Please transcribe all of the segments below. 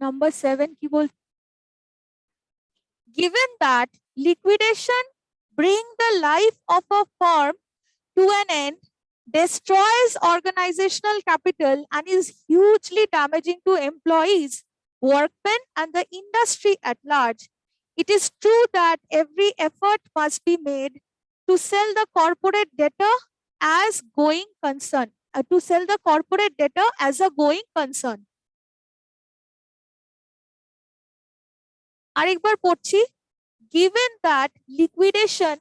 Number 7 কি বল, given that liquidation bring the life of a firm to an end, destroys organizational capital and is hugely damaging to employees, workmen and the industry at large, it is true that every effort must be made to sell the corporate debtor as going concern, to sell the corporate debtor as a going concern. আরেকবার পড়ছি, given that liquidation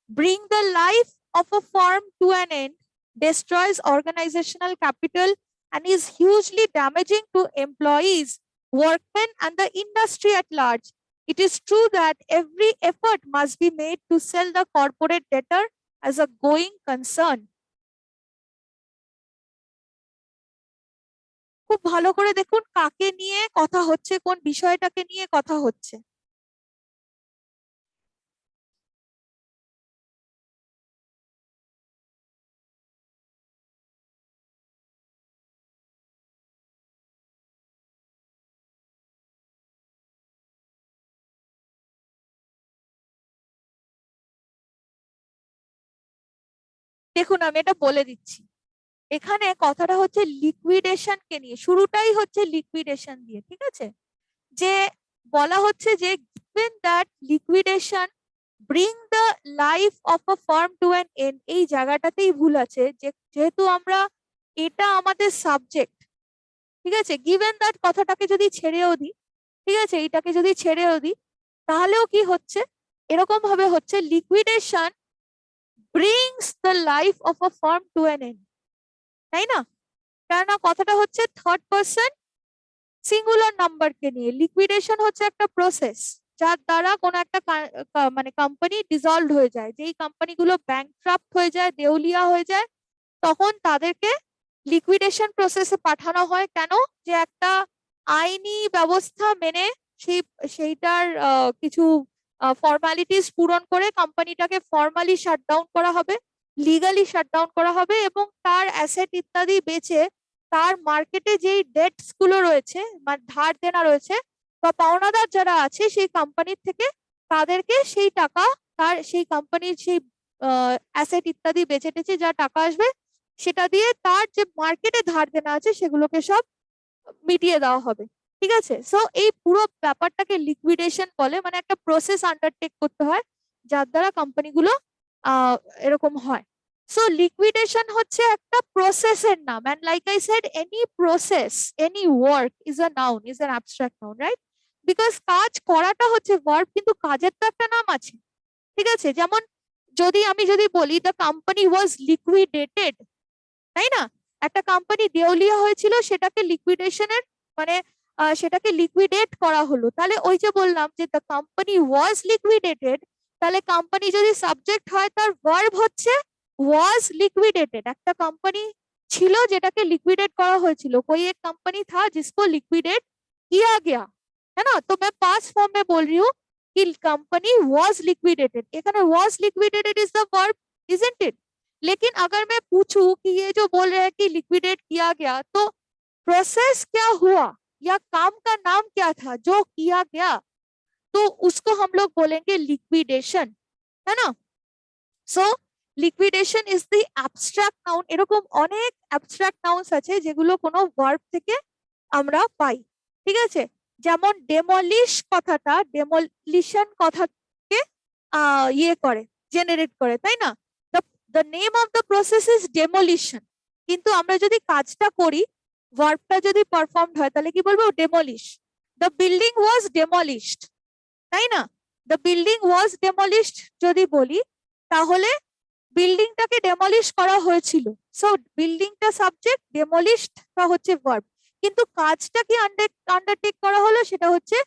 bring the life of a firm to an end, destroys organizational capital and is hugely damaging to employees, workmen and the industry at large, it is true that every effort must be made to sell the corporate debtor as a going concern. খুব ভালো করে দেখুন কাকে নিয়ে কথা হচ্ছে, কোন বিষয়টাকে নিয়ে কথা হচ্ছে। দেখুন আমি এটা বলে দিচ্ছি, এখানে কথাটা হচ্ছে লিকুইডেশন কে নিয়ে, শুরুটাই হচ্ছে লিকুইডেশন দিয়ে, ঠিক আছে, যে বলা হচ্ছে যে given that liquidation bring the life of a firm to an end, এই জায়গাটাতেই ভুল আছে, যে যেহেতু আমরা এটা আমাদের সাবজেক্ট, ঠিক আছে, given that কথাটাকে যদি ছেড়েও দিই, ঠিক আছে, এইটাকে যদি ছেড়েও দিই তাহলেও কি হচ্ছে, এরকম ভাবে হচ্ছে liquidation brings the life of a firm to an end, তাই না, কেননা কথাটা হচ্ছে থার্ড পারসন সিঙ্গুলার নাম্বারকে নিয়ে। লিকুইডেশন হচ্ছে একটা প্রসেস যার দ্বারা কোনো একটা মানে কোম্পানি ডিসলভ হয়ে যায়, যেই কোম্পানিগুলো ব্যাংকক্রাফট হয়ে যায়, দেউলিয়া হয়ে যায়, তখন তাদেরকে লিকুইডেশন প্রসেসে পাঠানো হয়। কেন? যে একটা আইনি ব্যবস্থা মেনে সেইটার কিছু ফর্মালিটিস পূরণ করে কোম্পানিটাকে ফর্মালি শাটডাউন করা হবে, লিগালি শাটডাউন করা হবে, এবং তার অ্যাসেট ইত্যাদি বেচে তার মার্কেটে যেই ডেটস গুলো রয়েছে, মানে ধার দেনা রয়েছে বা পাওনাদার যারা আছে সেই কোম্পানির থেকে, তাদেরকে সেই টাকা, তার সেই কোম্পানির সেই অ্যাসেট ইত্যাদি বেচে টেচে যা টাকা আসবে সেটা দিয়ে তার যে মার্কেটে ধার দেনা আছে সেগুলোকে সব মিটিয়ে দেওয়া হবে, ঠিক আছে। সো এই পুরো ব্যাপারটাকে লিকুইডেশন বলে, মানে একটা প্রসেস আন্ডারটেক করতে হয় যার দ্বারা কোম্পানিগুলো এরকম হয়। সো লিকুইডেশন হচ্ছে একটা প্রসেসের নাম, and like I said any process, any work is a noun, is an abstract noun, right? Because কাজ করাটা হচ্ছে ভার্ব, কিন্তু কাজের তো একটা নাম আছে, ঠিক আছে। যেমন আমি যদি বলি দ্য কোম্পানি ওয়াজ লিকুইডেটেড, তাই না, একটা কোম্পানি দেউলিয়া হয়েছিল, সেটাকে লিকুইডেশনের মানে সেটাকে লিকুইডেট করা হলো, তাহলে ওই যে বললাম যে দ্য কোম্পানি ওয়াজ লিকুইডেটেড, তাহলে কোম্পানি যদি সাবজেক্ট হয় তার ভার্ব হচ্ছে ওয়াজ লিকুইডেটেড। একটা কোম্পানি ছিল যেটাকে লিকুইডেট করা হয়েছিল, कोई एक कंपनी था जिसको लिक्विडेट किया गया, है ना। तो मैं पास्ट फॉर्म में बोल रही हूँ कि कंपनी वाज लिक्विडेटेड, এখানে was liquidated is the verb, isn't it. लेकिन अगर मैं पूछूं कि ये जो बोल रहे हैं कि लिक्विडेट किया गया, तो प्रोसेस क्या हुआ या काम का नाम क्या था जो किया गया, तो उसको हम लोग बोलेंगे लिक्विडेशन, है ना। So liquidation is the abstract noun. এরকম অনেক অ্যাবস্ট্রাক্ট নাউন্স আছে যেগুলো কোনো ভার্ব থেকে আমরা পাই, ঠিক আছে। যেমন ডেমলিশ কথাটা, ডেমলিশন কথাকে ইয়ে করে, জেনারেট করে, তাই না। The name of the process is demolition, কিন্তু আমরা যদি কাজটা করি, ভার্বটা যদি পারফর্মড হয়, তাহলে কি বলবো? ডেমলিশ। দ্য বিল্ডিং ওয়াজ ডেমলিশড, তাই না। দ্য বিল্ডিং ওয়াজ ডেমলিশড যদি বলি, তাহলে বিল্ডিংটাকে ডেমলিশ করা হয়েছিল। সো বিল্ডিংটা সাবজেক্ট, ডেমলিশডটা হচ্ছে ভার্ব, কিন্তু কাজটা কি আন্ডারটেক করা হলো সেটা হচ্ছে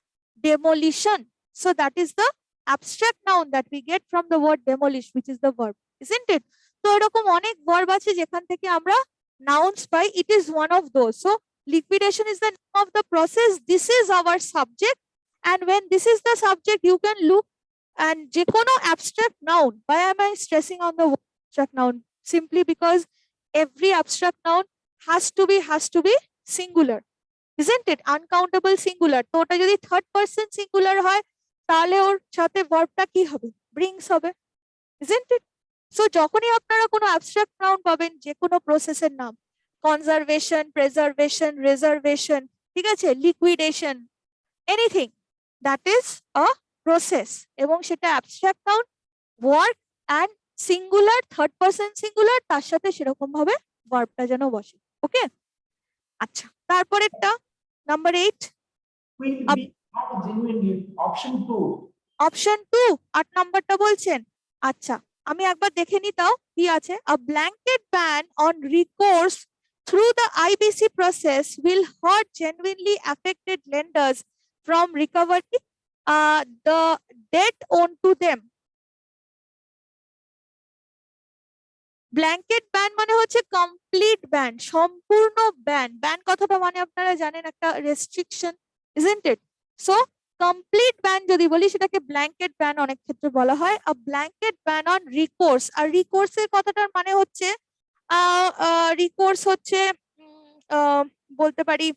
demolition. So that is the abstract noun that we get from the word demolish, which is the verb, isn't it? তো এরকম অনেক verb আছে যেখান থেকে আমরা nouns pi, it is one of those. So liquidation is the name of the process, this is our subject, and when this is the subject you can look, and যে কোনো abstract noun, why am I stressing on the word abstract noun? Simply because every abstract noun has to be singular, isn't it? Uncountable singular, তো ওটা যদি third person singular হয় তাহলে ওর সাথে ভার্বটা কি হবে? ব্রিংস হবে, isn't it? সো যখনই আপনারা কোনো অ্যাবস্ট্রাক্ট নাউন পাবেন যে কোনো প্রসেসের নাম, কনজারভেশন, প্রেজারভেশন, রিজার্ভেশন, ঠিক আছে, liquidation, anything, that is a process, এবং সেটা abstract noun, work and singular, third person singular, তার সাথে সেরকম ভাবে ভার্বটা যেন বসে। ওকে, আচ্ছা, তারপরেরটা নাম্বার 8, অপশন 2 8 নাম্বারটা বলছেন। আচ্ছা, আমি একবার দেখে নি তাও কি আছে। A blanket ban on recourse through the IBC process will hurt genuinely affected lenders from recovery the debt owed to them. Blanket ban মানে হচ্ছে কমপ্লিট ব্যান, সম্পূর্ণ ব্যান। ব্যান কথাটা মানে আপনারা জানেন একটা restriction, isn't it? So complete ban যদি বলি সেটাকে ব্ল্যাঙ্কেট ব্যান অনেক ক্ষেত্রে বলা হয়। A blanket ban on recourse, আর রিকোর্সের কথাটার মানে হচ্ছে রিকোর্স হচ্ছে বলতে পারি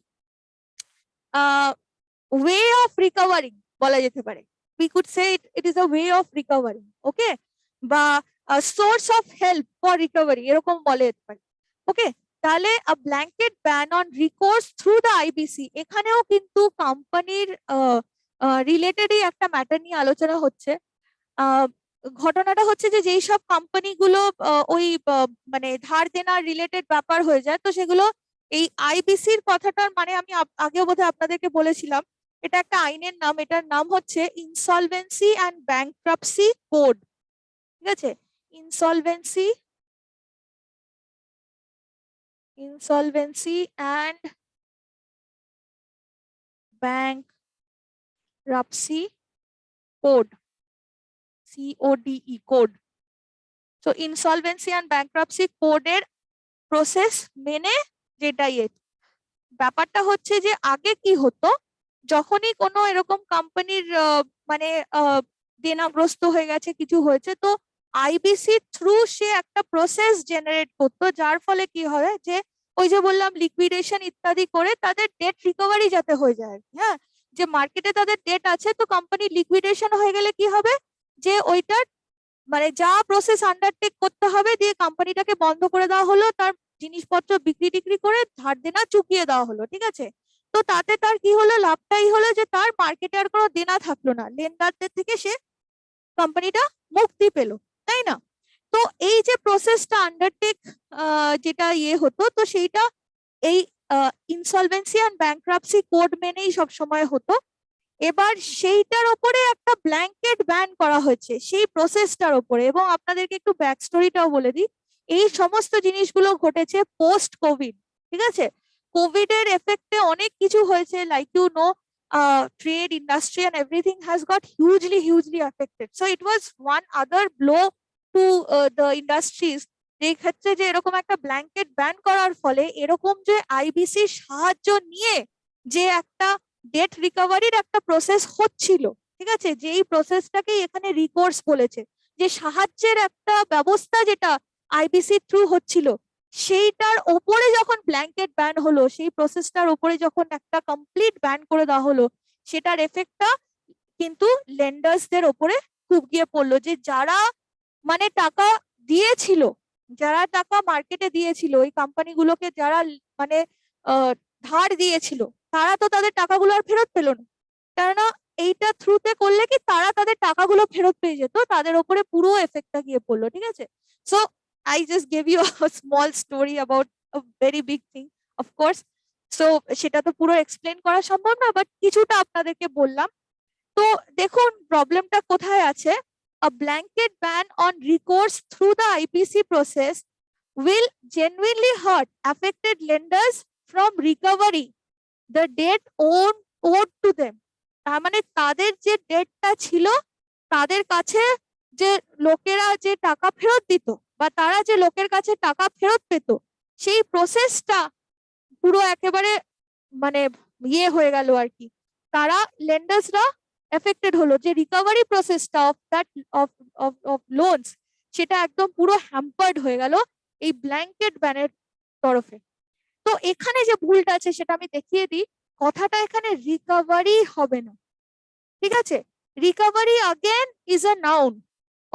ওয়ে অফ রিকভারিং বলা যেতে পারে। we could say it is a way of recovering, okay, বা source of help for recovery এরকম বলে যেতে পারে। ওকে, তাহলে a blanket ban on recourse through the IBC, এখানেও কিন্তু কোম্পানির রিলেটেডই একটা ম্যাটার নিয়ে আলোচনা হচ্ছে। ঘটনাটা হচ্ছে যে যেই সব কোম্পানিগুলো ওই মানে ধার দেনার রিলেটেড ব্যাপার হয়ে যায়, তো সেগুলো এই আইবিসির কথাটার মানে আমি আগেও বোধহয় আপনাদেরকে বলেছিলাম, এটা একটা আইনের নাম, এটার নাম হচ্ছে ইনসলভেন্সি অ্যান্ড ব্যাংক্রাপসি কোড। ঠিক আছে, insolvency and bankruptcy code, CODE code. তো ইনসলভেন্সি অ্যান্ড ব্যাংক্রাপসি কোডের প্রসেস মেনে যেটাই ব্যাপারটা হচ্ছে যে আগে কি হতো, যখনই কোনো এরকম কোম্পানির মানে দেনাগ্রস্ত হয়ে গেছে, কিছু হয়েছে, তো আইবিসি থ্রু সে একটা প্রসেস জেনারেট করতো, যার ফলে কি হয় যে ওই যে বললাম লিকুইডেশন ইত্যাদি করে তাদের ডেট রিকভারি যাতে হয়ে যায়। হ্যাঁ, যে মার্কেটে তাদের ডেট আছে, তো কোম্পানি লিকুইডেশন হয়ে গেলে কি হবে, যে ওইটার মানে যা প্রসেস আন্ডারটেক করতে হবে দিয়ে কোম্পানিটাকে বন্ধ করে দেওয়া হলো, তার জিনিসপত্র বিক্রি টিক্রি করে ধার দেনা চুকিয়ে দেওয়া হলো। ঠিক আছে, তো তাতে তার কি হলো, লাভটাই হলো যে তার মার্কেটে আর কোনো দেনা থাকলো না, লেনদারদের থেকে সে কোম্পানিটা মুক্তি পেল, তাই না? তো এই যে প্রসেসটা আন্ডারটেক যেটা হতো, তো সেইটা এই ইনসলভেন্সি অ্যান্ড ব্যাংক্রাপসি কোড মেনেই সব সময় হতো। এবার সেইটার ওপরে একটা ব্ল্যাঙ্কেট ব্যান করা হয়েছে সেই প্রসেসটার ওপরে। এবং আপনাদেরকে একটু ব্যাক স্টোরিটাও বলে দিই, এই সমস্ত জিনিসগুলো ঘটেছে পোস্ট কোভিড। ঠিক আছে, কোভিড এর এফেক্টে অনেক কিছু হয়েছে, like you know trade, industry and everything has got hugely affected. So it was one other blow to the industries, এই ক্ষেত্রে যে এরকম একটা ব্ল্যাঙ্কেট ব্যান করার ফলে এরকম যে আইবিসির সাহায্য নিয়ে যে একটা ডেট রিকভারির একটা প্রসেস হচ্ছিল, ঠিক আছে, যে এই প্রসেসটাকেই এখানে রিকোর্স বলেছে, যে সাহায্যের একটা ব্যবস্থা যেটা আইবিসি থ্রু হচ্ছিল, সেইটার ওপরে যখন ব্ল্যাঙ্কেট ব্যান হলো, সেই প্রসেসটার ওপরে যখন একটা কমপ্লিট ব্যান করে দেওয়া হলো, সেটার এফেক্টটা কিন্তু লেন্ডার্সদের ওপরে খুব গিয়ে পড়লো, যে যারা মানে টাকা দিয়েছিল, যারা টাকা মার্কেটে দিয়েছিল, ওই কোম্পানিগুলোকে যারা মানে ধার দিয়েছিল, তারা তো তাদের টাকাগুলো আর ফেরত পেল না। কেননা এইটা থ্রুতে করলে কি তারা তাদের টাকাগুলো ফেরত পেয়ে যেত, তাদের ওপরে পুরো এফেক্টটা গিয়ে পড়লো। ঠিক আছে, so I just gave you a small story about a very big thing, of course. So সেটা তো পুরো এক্সপ্লেন করা সম্ভব না, বাট কিছুটা আপনাদেরকে বললাম। তো দেখুন প্রবলেমটা কোথায় আছে। A blanket ban on recourse through the IPC process will genuinely hurt affected lenders from recovery the debt owed to them. তার মানে তাদের যে ডেটটা ছিল, তাদের কাছে যে লোকেরা যে টাকা ফেরত দিত, বা তারা যে লোকের কাছে টাকা ফেরত পেত, সেই প্রসেসটা পুরো একেবারে মানে হয়ে গেল আর কি। তারা লেন্ডার্সরা এফেক্টেড হলো, যে রিকভারি প্রসেসটা অফ দ্যাট অফ লোনস, সেটা একদম পুরো হ্যাম্পার্ড হয়ে গেল এই ব্ল্যাঙ্কেট ব্যানের তরফে। তো এখানে যে ভুলটা আছে সেটা আমি দেখিয়ে দিই, কথাটা এখানে রিকভারি হবে না, ঠিক আছে? Recovery again is a noun,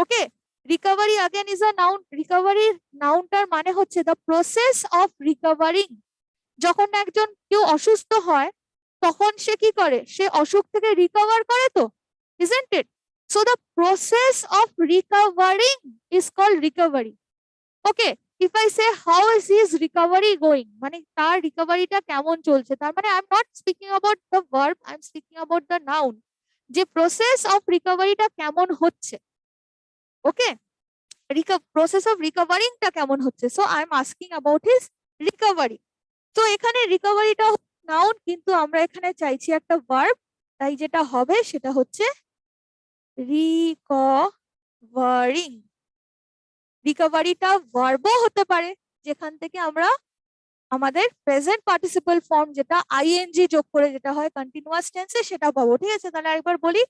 okay? Recovery again is a noun. রিকভারির নাউনটার মানে হচ্ছে দ্য প্রসেস অফ রিকভারিং। যখন একজন কেউ অসুস্থ হয় তখন সে কি করে? সে অসুখ থেকে রিকভার করে তো, isn't it? So the process of recovering is called recovery. Okay, if I say how is his recovery going, মানে তার রিকভারিটা কেমন চলছে, তার মানে I am not speaking about the verb, I am speaking about the noun, যে process of রিকভারিটা কেমন হচ্ছে। ওকে, process of রিকভারিংটা কেমন হচ্ছে, so I am asking about his recovery. তো এখানে রিকভারিটা নাউন, কিন্তু আমরা এখানে চাইছি একটা ভার্ব, তাই যেটা হবে সেটা হচ্ছে রিকভারিং। রিকভারিটা ভার্বও হতে পারে, যেখান থেকে আমরা আমাদের প্রেজেন্ট পার্টিসিপল ফর্ম যেটা আইএনজি যোগ করে যেটা হয় কন্টিনিউয়াস টেন্সে, সেটা পাবো। ঠিক আছে, তাহলে আরেকবার বলি,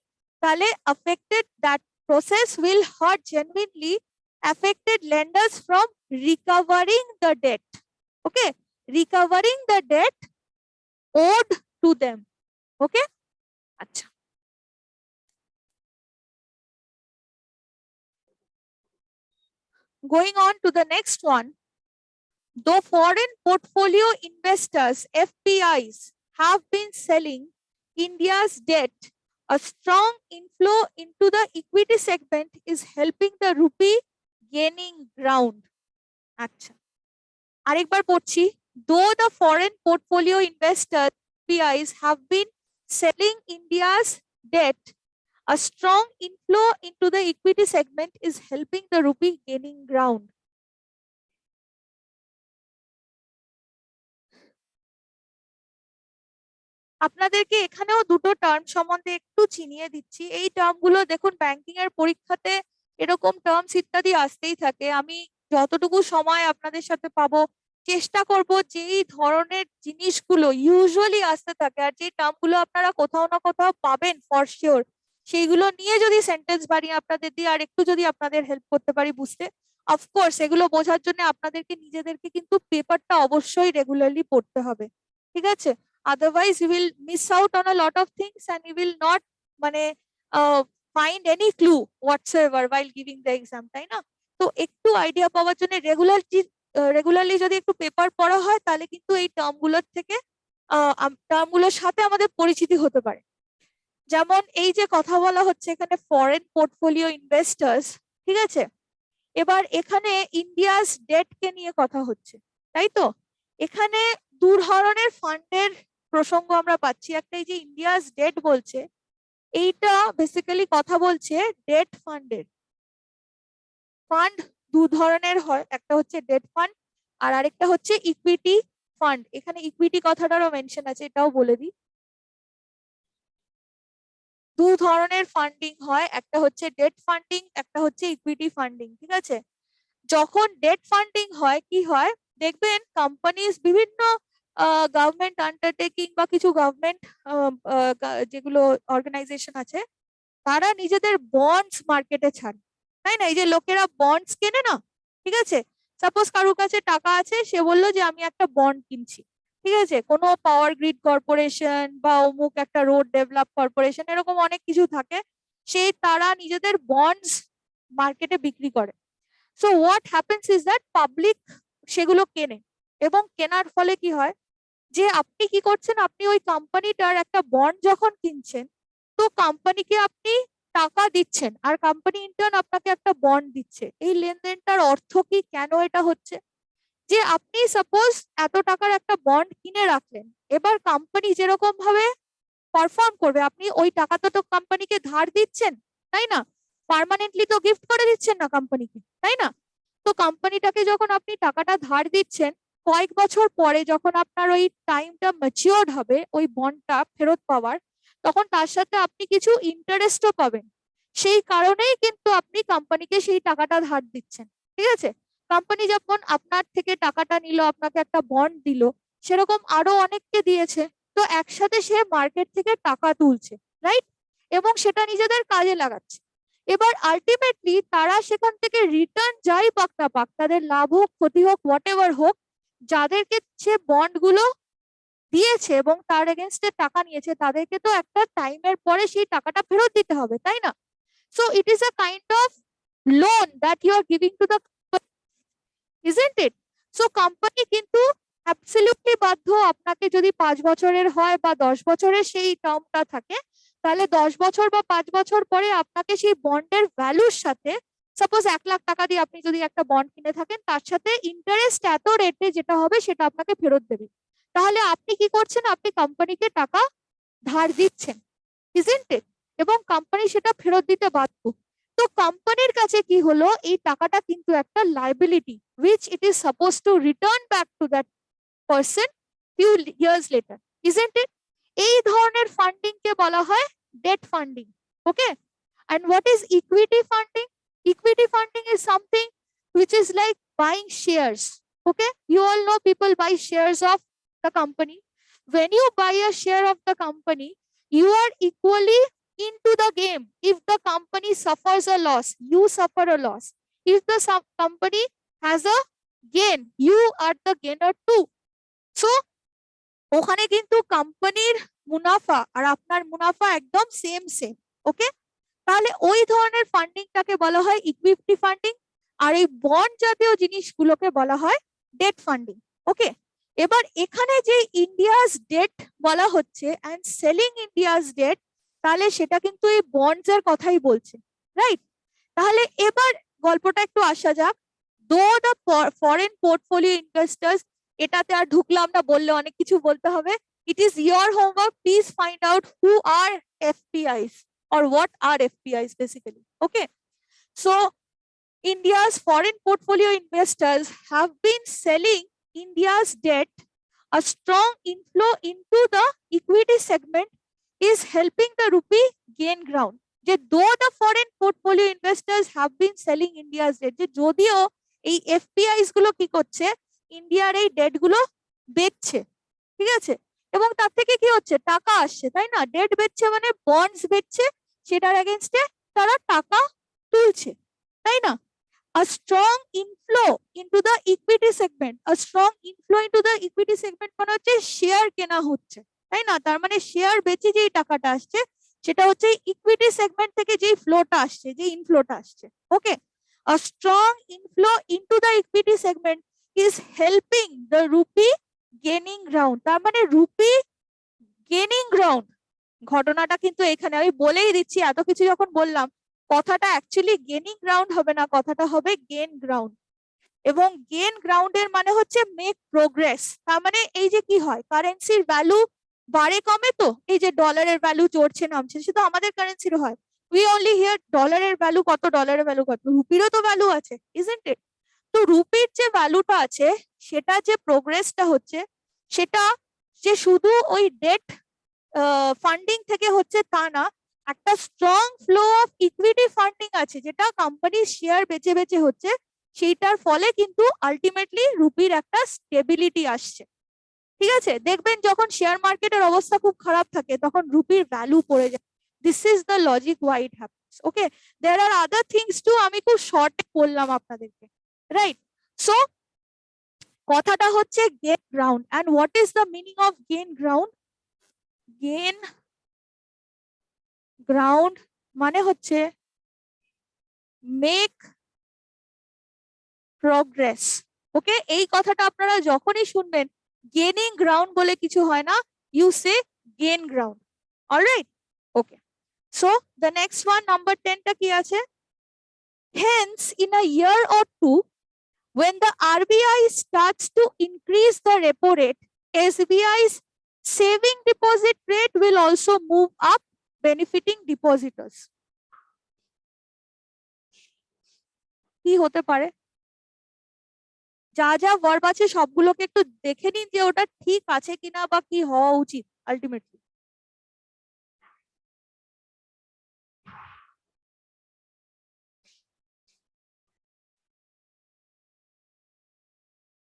তাহলে affected that process will hurt genuinely affected lenders from recovering the debt. Okay, recovering the debt owed to them. Okay, আচ্ছা, going on to the next one. Though foreign portfolio investors (FPIs) have been selling India's debt, a strong inflow into the equity segment is helping the rupee gaining ground. আচ্ছা, আরেকবার পড়ছি। Though the foreign portfolio investors (FPIs) have been selling India's debt, a strong inflow into the equity segment is helping the rupee gaining ground. আপনাদেরকে এখানেও দুটো term সম্বন্ধে একটু চিনিয়ে দিচ্ছি। এই টার্মগুলো দেখুন ব্যাংকিং এর পরীক্ষাতে এরকম টার্মস ইত্যাদি আসতেই থাকে। আমি যতটুকু সময় আপনাদের সাথে পাবো চেষ্টা করব যেই ধরনের জিনিসগুলো ইউজুয়ালি আসতে থাকে আর যে টার্মগুলো আপনারা কোথাও না কোথাও পাবেন ফর শিওর, সেইগুলো নিয়ে যদি সেন্টেন্স বানিয়ে আপনাদের দিয়ে আর একটু যদি আপনাদের হেল্প করতে পারি বুঝতে, অফকোর্স এগুলো বোঝার জন্য আপনাদেরকে নিজেদেরকে কিন্তু পেপারটা অবশ্যই রেগুলারলি পড়তে হবে, ঠিক আছে? Otherwise you will miss out on a lot of things and you will not মানে find any clue whatsoever while giving the exam, তাই না? তো একটু আইডিয়া পাওয়ার জন্য রেগুলারলি যদি একটু পেপার পড়া হয় তাহলে কিন্তু এই টার্মগুলোর থেকে টার্মগুলোর সাথে আমাদের পরিচিতি হতে পারে। যেমন এই যে কথা বলা হচ্ছে এখানে ফরেন পোর্টফোলিও ইনভেস্টার্স, ঠিক আছে? এবার এখানে ইন্ডিয়াস ডেট কে নিয়ে কথা হচ্ছে, তাই তো? এখানে দু ধরনের ফান্ডের প্রসঙ্গ আমরা পাচ্ছি। একটা এই যে ইন্ডিয়াস ডেট বলছে, এইটা বেসিক্যালি কথা বলছে ডেট ফান্ডের। ফান্ড দু ধরনের হয়, একটা হচ্ছে ডেট ফান্ড আর আরেকটা হচ্ছে ইকুইটি ফান্ড। এখানে ইকুইটি কথাটারও মেনশন আছে, এটাও বলে দিই। দু ধরনের ফান্ডিং হয়, একটা হচ্ছে ডেট ফান্ডিং, একটা হচ্ছে ইকুইটি ফান্ডিং, ঠিক আছে? যখন ডেট ফান্ডিং হয় কি হয়, দেখবেন কোম্পানিজ বিভিন্ন গভর্নমেন্ট আন্ডারটেকিং বা কিছু গভর্নমেন্ট যেগুলো অর্গানাইজেশন আছে তারা নিজেদের বন্ডস মার্কেটে ছাড়ে, তাই না? এই যে লোকেরা বন্ডস কেনে না, ঠিক আছে? সাপোজ কারোর কাছে টাকা আছে, সে বললো যে আমি একটা বন্ড কিনছি, ঠিক আছে? কোনো পাওয়ার গ্রিড কর্পোরেশন বা অমুক একটা রোড ডেভেলপ কর্পোরেশন, এরকম অনেক কিছু থাকে, সেই তারা নিজেদের বন্ডস মার্কেটে বিক্রি করে। So what happens is that public সেগুলো কেনে, এবং কেনার ফলে কি হয় যে আপনি কি করছেন, আপনি ওই কোম্পানিটার একটা বন্ড যখন কিনছেন তো কোম্পানিকে আপনি টাকা দিচ্ছেন আর কোম্পানি ইন্টার্ন আপনাকে একটা বন্ড দিচ্ছে। এই লেনদেনটার অর্থ কি, কেন এটা হচ্ছে, যে আপনি সাপোজ এত টাকার একটা বন্ড কিনে রাখলেন, এবার কোম্পানি যেরকম ভাবে পারফর্ম করবে, আপনি ওই টাকাটা তো কোম্পানিকে ধার দিচ্ছেন, তাই না? পার্মানেন্টলি তো গিফট করে দিচ্ছেন না কোম্পানিকে, তাই না? তো কোম্পানিটাকে যখন আপনি টাকাটা ধার দিচ্ছেন, কয়েক বছর পরে যখন আপনার ওই টাইমটা ম্যাচিওর্ড হবে ওই বন্ডটা ফেরত পাওয়ার, তখন তার সাথে আপনি কিছু ইন্টারেস্টও পাবেন। সেই কারণেই কিন্তু আপনি কোম্পানিকে সেই টাকাটা ধার দিচ্ছেন, ঠিক আছে? কোম্পানি যখন আপনার থেকে টাকাটা নিল, আপনাকে একটা বন্ড দিল, সেরকম আরো অনেককে দিয়েছে, তো একসাথে সে মার্কেট থেকে টাকা তুলছে, রাইট? এবং সেটা নিজেদের কাজে লাগাচ্ছে। এবার আলটিমেটলি তারা সেখান থেকে রিটার্ন যাই পাক না পাক, তাদের লাভ হোক ক্ষতি হোক হোয়াট এভার হোক, যাদেরকে সে বন্ড গুলো দিয়েছে এবং তার এগেনস্টে টাকা নিয়েছে তাদেরকে তো একটা টাইমের পরে সেই টাকাটা ফেরত দিতে হবে, তাই না? So it is a kind of loan that you are giving to the, isn't it? So company কিন্তু অ্যাবসলিউটলি বাধ্য, আপনাকে যদি 5 বছরের হয় বা 10 বছরের সেই টার্মটা থাকে, তাহলে 10 বছর বা 5 বছর পরে আপনাকে সেই বন্ডের ভ্যালুর সাথে, সাপোজ 1 লাখ টাকা দিয়ে আপনি যদি একটা বন্ড কিনে থাকেন, তার সাথে ইন্টারেস্ট এত রেটে যেটা হবে সেটা আপনাকে ফেরত দেবে। তাহলে আপনি কি করছেন? আপনি কোম্পানিকে টাকা ধার দিচ্ছেন, isn't it? এবং কোম্পানি সেটা ফেরত দিতে বাধ্য। তো কোম্পানির কাছে কি হলো, এই টাকাটা কিন্তু একটা liability which it is supposed to return back to that person few years later, isn't it? এই ধরনের ফান্ডিং কে বলা হয় debt funding. Okay, and what is equity funding? Equity funding is something which is like buying shares. Okay, you all know people buy shares of the company. When you buy a share of the company, you are equally into the game. If the company suffers a loss, you suffer a loss. If the company has a gain, you are the gainer too. So ওখানে কিন্তু কোম্পানির মুনাফা আর আপনার মুনাফা একদম same same. ওকে, তাহলে ওই ধরনের ফান্ডিংটাকে বলা হয় ইকুইটি ফান্ডিং, আর এই বন্ড জাতীয় জিনিসগুলোকে বলা হয় ডেট ফান্ডিং। ওকে, এবার এখানে যে ইন্ডিয়াস ডেট বলা হচ্ছে এন্ড সেলিং ইন্ডিয়াস ডেট, তাহলে সেটা কিন্তু এই বন্ডস এর কথাই বলছে, রাইট? তাহলে এবার গল্পটা একটু আসা যাক। দো দ্য ফরেন পোর্টফোলিও ইনভেস্টার্স, এটাতে আর ঢুকলাম না, বললে অনেক কিছু বলতে হবে। It is your homework, please find out who are FPIs or what are FPIs basically. Okay, so India's foreign portfolio investors have been selling India's debt. A strong inflow into the equity segment is helping the rupee gain ground. যে though the foreign portfolio investors have been selling India's debt, যে যদিও এই FPIs গুলো কি করছে, ইন্ডিয়ার এই date গুলো বেচছে, ঠিক আছে, এবং তার থেকে কি হচ্ছে, টাকা আসছে, তাই না? ডেট বেচছে মানে বন্ডস বেচছে, সেটার এগেনস্টে তারা টাকা তুলছে, তাই না? A strong inflow into the equity segment, a strong inflow into the equity segment মানে হচ্ছে শেয়ার কেনা হচ্ছে, তাই না? তার মানে শেয়ার বেচে যেই টাকাটা আসছে সেটা হচ্ছে ইকুইটি সেগমেন্ট থেকে যেই ফ্লোটা আসছে, যে ইনফ্লোটা আসছে। ওকে, a strong inflow into the equity segment is helping the rupee gaining ground, তার মানে রুপি গেনিং গ্রাউন্ড। ঘটনাটা কিন্তু এখানে আমি বলেই দিচ্ছি, এত কিছু যখন বললাম, কথাটা অ্যাকচুয়ালি গেনিং গ্রাউন্ড হবে না, কথাটা হবে গেন গ্রাউন্ড। এবং গেন গ্রাউন্ডের মানে হচ্ছে মেক প্রোগ্রেস। তার মানে এই যে কি হয়, কারেন্সির ভ্যালু বাড়ে কমে, তো এই যে ডলারের ভ্যালু চড়ছে নামছে, সেটা আমাদের কারেন্সির হয়। উই অনলি হিয়ার ডলারের ভ্যালু কত, ডলারের ভ্যালু কত, রুপিরও তো ভ্যালু আছে, ইজন্ট ইট? তো রুপির যে ভ্যালুটা আছে, সেটা যে প্রোগ্রেসটা হচ্ছে, সেটা যে শুধু ওই ডেট ফান্ডিং থেকে হচ্ছে তা না, একটা strong flow of equity funding আছে, যেটা কোম্পানির শেয়ার বেচে বেচে হচ্ছে, সেইটার ফলে কিন্তু আলটিমেটলি রুপির একটা স্টেবিলিটি আসছে। ঠিক আছে, দেখবেন যখন শেয়ার মার্কেটের অবস্থা খুব খারাপ থাকে তখন রুপির ভ্যালু পড়ে যায়। This is the logic why it happens. Okay, there are other things to, আমি খুব শর্টে বললাম আপনাদেরকে, রাইট? সো কথাটা হচ্ছে gain ground. And what is the meaning of gain ground? Gain ground মানে হচ্ছে মেক প্রগ্রেস। ওকে, এই কথাটা আপনারা যখনই শুনবেন, গেনিং গ্রাউন্ড বলে কিছু হয় না, you say gain ground. Alright, okay. So the next one, number 10 টা কি আছে? Hence in a year or two, when the RBI starts to increase the repo rate, SBI's saving deposit rate will also move up, benefiting depositors. কি হতে পারে? যা যা verb আছে সবগুলোকে একটু দেখে নিন যে ওটা ঠিক আছে কিনা বা কি হওয়া উচিত ultimately.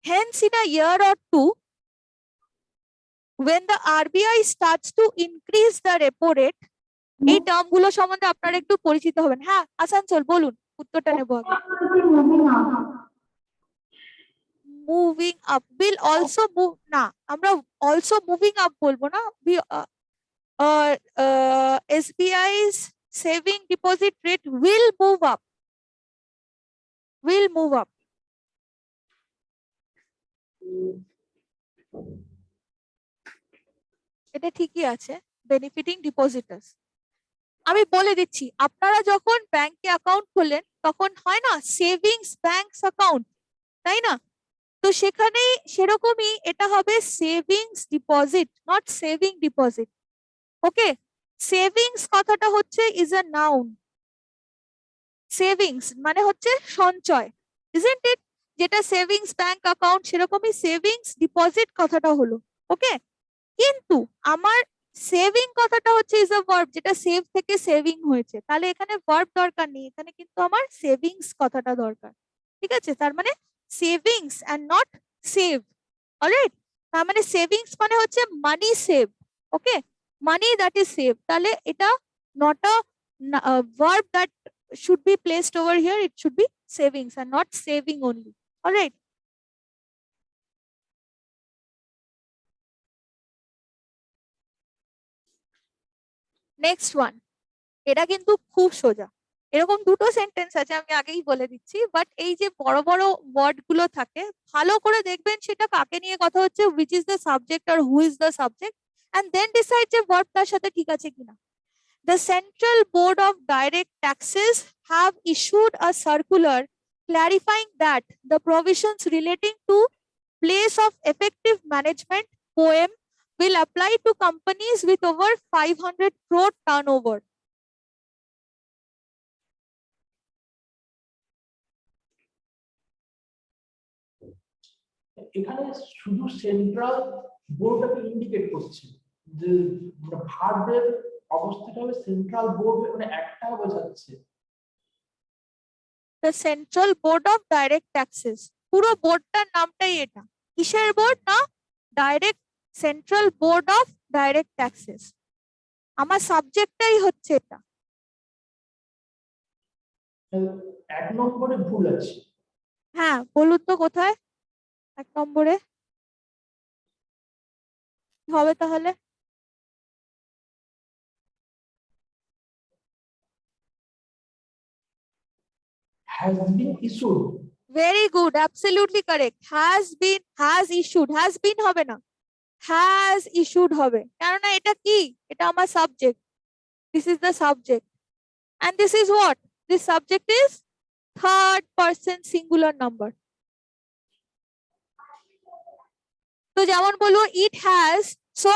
Hence in a year or two, when the RBI starts to increase the repo rate, এই টার্ম গুলো সম্বন্ধে আপনারা একটু পরিচিত হবেন। হ্যাঁ আসানসোল বলুন, উত্তরটা নেবো আগে। moving up, will also move না, আমরা also moving up বলবো না, SBI's saving deposit rate will move up, will move up. এটা ঠিকই আছে, বেনিফিটিং ডিপোজিটার্স। আমি বলে দিচ্ছি, আপনারা যখন ব্যাংকে অ্যাকাউন্ট খোলেন তখন হয় না সেভিংস ব্যাংকস অ্যাকাউন্ট, তাই না? তো সেখানে সেরকমই এটা হবে savings deposit, not saving deposit. Okay, savings কথাটা হচ্ছে ইজ আ নাউন, সেভিংস মানে হচ্ছে সঞ্চয়, ইজন্ট ইট? যেটা সেভিংস ব্যাংক অ্যাকাউন্ট সেরকমই সেভিংস ডিপোজিট কথাটা হলো। ওকে, কিন্তু আমার সেভিং কথাটা হচ্ছে ইজ আ ভার্ব, যেটা সেভ থেকে সেভিং হয়েছে, তাহলে এখানে ভার্ব দরকার নেই, এখানে কিন্তু আমার সেভিংস কথাটা দরকার। ঠিক আছে, তার মানে savings and not save. Alright, তার মানে সেভিংস মানে হচ্ছে money save. Okay, money that is save, তাহলে এটা not a verb that should be placed over here, it should be savings and not saving only. All right, next one, এটা কিন্তু খুব সোজা। এরকম দুটো সেন্টেন্স আছে, আমি আগেই বলে দিচ্ছি, বাট এই যে বড় বড় ওয়ার্ড গুলো থাকে ভালো করে দেখবেন সেটা কাকে নিয়ে কথা হচ্ছে, which is the subject or who is the subject, and then decide যে verb তার সাথে ঠিক আছে কিনা। The Central Board of Direct Taxes have issued a circular clarifying that the provisions relating to place of effective management (POEM) will apply to companies with over 500 crore turnover. এখানে শুধু central বোর্ডটাকে indicate করছে, যে ভার্বের অবস্থাটা হবে central board, মানে একটা বোঝাচ্ছে। The Central Board of Direct Taxes, পুরো বোর্ডটার নামটাই এটা। কিসের বোর্ড? না, direct, central board of direct taxes, আমার সাবজেক্টটাই হচ্ছে এটা। এক নম্বরে ভুল আছে। হ্যাঁ, বলুন তো কোথায় এক নম্বরে হবে তাহলে? has been issued. Very good, absolutely correct. Has been, has issued, has been হবে না, has issued হবে, কেননা এটা কি, এটা আমার subject, this is the subject, and this is what, this subject is third person singular number। তো যেমন বলবো it has, so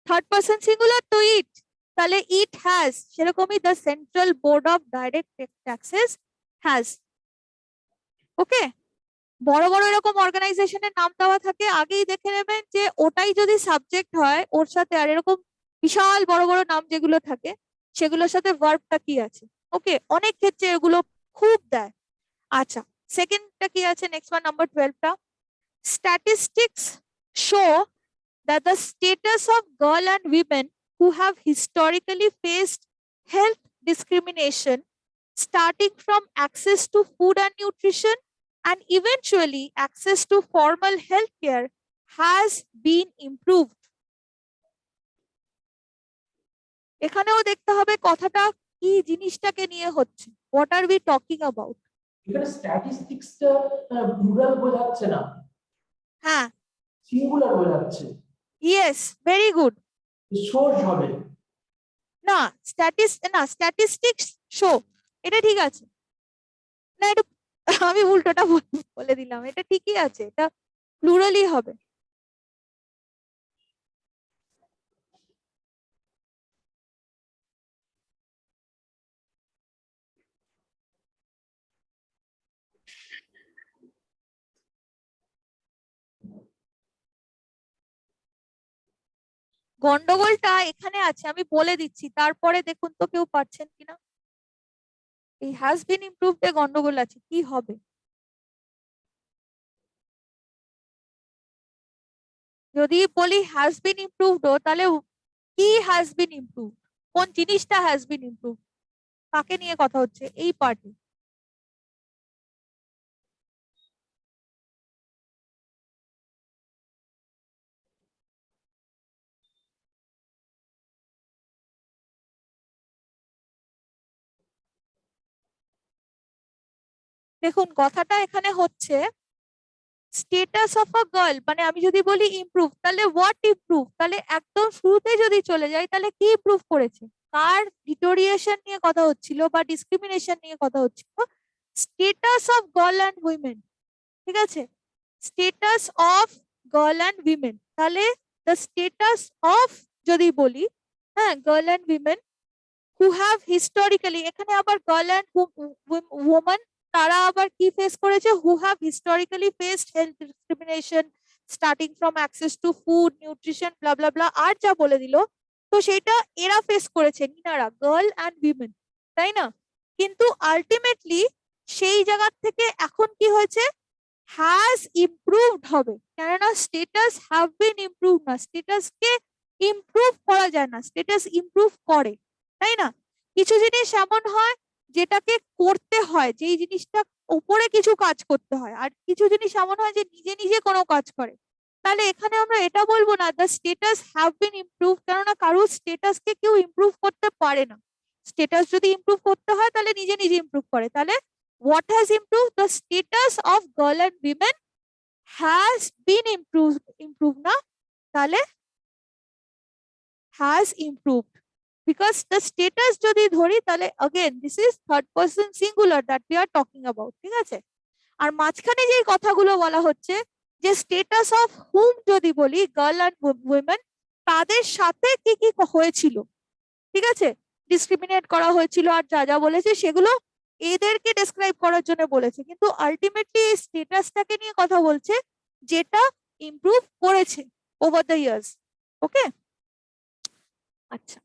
third person singular তো ইট, তাহলে ইট হ্যাজ, সেরকমই the central board of direct taxes has. Okay, বড় বড় এরকম অর্গানাইজেশনের নাম দেওয়া থাকে, আগেই দেখে নেবেন যে ওটাই যদি সাবজেক্ট হয় ওর সাথে আর এরকম বিশাল বড় বড় নাম যেগুলো থাকে সেগুলোর সাথে ভার্বটা কি আছে। ওকে, অনেক ক্ষেত্রে এগুলো খুব দেয়। আচ্ছা, সেকেন্ডটা কি আছে, নেক্সট ওয়ান, নাম্বার 12টা, statistics show that the status of girl and women who have historically faced health discrimination, starting from access to food and nutrition and eventually access to formal health care, has been improved. এখানেও দেখতে হবে কথাটা কি জিনিসটাকে নিয়ে হচ্ছে, what are we talking about? এখানে স্ট্যাটিস্টিক্সটা plural বোঝাচ্ছে না, হ্যাঁ, সিঙ্গুলার বোঝাচ্ছে। yes, very good. সোর্স হবে না, স্ট্যাটিস্টিক্স শো, এটা ঠিক আছে না, এটা আমি উল্টোটা বলে দিলাম, এটা ঠিকই আছে, এটা প্লুরালই হবে। গন্ডগোলটা এখানে আছে, আমি বলে দিচ্ছি, তারপরে দেখুন তো কেউ পাচ্ছেন কিনা। এই হ্যাজ বিন ইমপ্রুভড এ গন্ডগোল আছে, কি হবে? যদি বলি হ্যাজ বিন ইমপ্রুভড, তাহলে কি হ্যাজ বিন ইমপ্রুভড, কোন জিনিসটা হ্যাজ বিন ইমপ্রুভড, কাকে নিয়ে কথা হচ্ছে এই পার্টে? দেখুন কথাটা এখানে হচ্ছে স্টেটাস অফ আ গার্ল, মানে আমি যদি বলি ইমপ্রুভ, তাহলে হোয়াট ইমপ্রুভ, তাহলে একদম শুরুতে যদি চলে যাই তাহলে কি ইমপ্রুভ করেছে, কার ডিটোরিয়েশন নিয়ে কথা হচ্ছিল বা ডিসক্রিমিনেশন নিয়ে কথা হচ্ছিল, status of girl and women, ঠিক আছে, status of girl and women, তাহলে দ্য স্টেটাস অফ যদি বলি, হ্যাঁ, girl and women who have historically, এখানে আবার গার্ল অ্যান্ড ওমেন তারা আবার কি ফেস করেছে, who have historically faced health discrimination starting from access to food nutrition blah blah blah, আর যা বলে দিল, তো সেটা এরা ফেস করেছে, নিনারা, গার্ল অ্যান্ড উইমেন, তাই না? কিন্তু আলটিমেটলি সেই জায়গা থেকে এখন কি হয়েছে, হ্যাজ ইমপ্রুভড হবে, কেননা স্টেটাস হ্যাভ বিন ইমপ্রুভ না, স্টেটাসকে ইমপ্রুভ করা যায় না, স্টেটাস ইমপ্রুভ করে, তাই না? কিছু জিনিস এমন হয় যেটাকে করতে হয়, যেই জিনিসটা উপরে কিছু কাজ করতে হয়, আর কিছু জিনিস এমন হয় যে নিজে নিজে কোনো কাজ করে, তাহলে এখানে আমরা এটা বলবো না the status have been improve, কেননা কারোর স্টেটাসকে কেউ ইমপ্রুভ করতে পারে না, স্টেটাস যদি ইমপ্রুভ করতে হয় তাহলে নিজে নিজে ইমপ্রুভ করে, তাহলে what has improved, the status of girl and women has been improved না, তাহলে has improved, because the status যদি ধরি তাহলে again this is third person singular that we are talking about, ঠিক আছে? আর মাঝখানে যে কথাগুলো বলা হচ্ছে যে স্টেটাস অফ হুম যদি বলি, গার্ল অ্যান্ড উইমেন, তাদের সাথে কি কি হয়েছিল, ঠিক আছে, ডিসক্রিমিনেট করা হয়েছিল আর যা যা বলেছে সেগুলো এদেরকে ডেসক্রাইব করার জন্য বলেছে, কিন্তু আলটিমেটলি এই স্টেটাসটাকে নিয়ে কথা বলছে যেটা ইমপ্রুভ করেছে ওভার দ্য ইয়ার্স। ওকে, আচ্ছা।